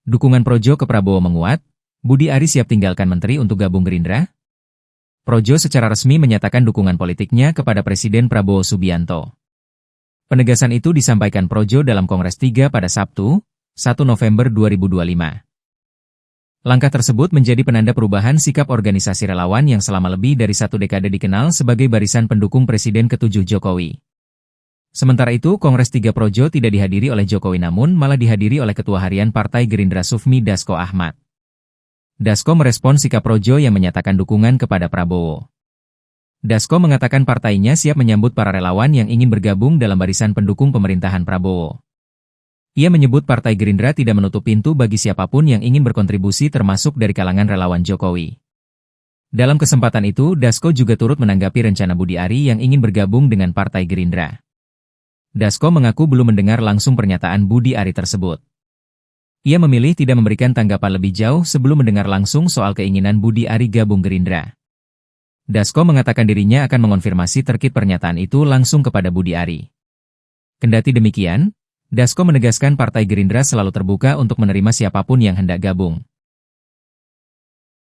Dukungan Projo ke Prabowo menguat, Budi Ari siap tinggalkan menteri untuk gabung Gerindra? Projo secara resmi menyatakan dukungan politiknya kepada Presiden Prabowo Subianto. Penegasan itu disampaikan Projo dalam Kongres 3 pada Sabtu, 1 November 2025. Langkah tersebut menjadi penanda perubahan sikap organisasi relawan yang selama lebih dari 1 dekade dikenal sebagai barisan pendukung Presiden ke-7 Jokowi. Sementara itu, Kongres 3 Projo tidak dihadiri oleh Jokowi namun malah dihadiri oleh Ketua Harian Partai Gerindra Sufmi Dasko Ahmad. Dasko merespon sikap Projo yang menyatakan dukungan kepada Prabowo. Dasko mengatakan partainya siap menyambut para relawan yang ingin bergabung dalam barisan pendukung pemerintahan Prabowo. Ia menyebut Partai Gerindra tidak menutup pintu bagi siapapun yang ingin berkontribusi termasuk dari kalangan relawan Jokowi. Dalam kesempatan itu, Dasko juga turut menanggapi rencana Budi Ari yang ingin bergabung dengan Partai Gerindra. Dasko mengaku belum mendengar langsung pernyataan Budi Ari tersebut. Ia memilih tidak memberikan tanggapan lebih jauh sebelum mendengar langsung soal keinginan Budi Ari gabung Gerindra. Dasko mengatakan dirinya akan mengonfirmasi terkait pernyataan itu langsung kepada Budi Ari. Kendati demikian, Dasko menegaskan Partai Gerindra selalu terbuka untuk menerima siapapun yang hendak gabung.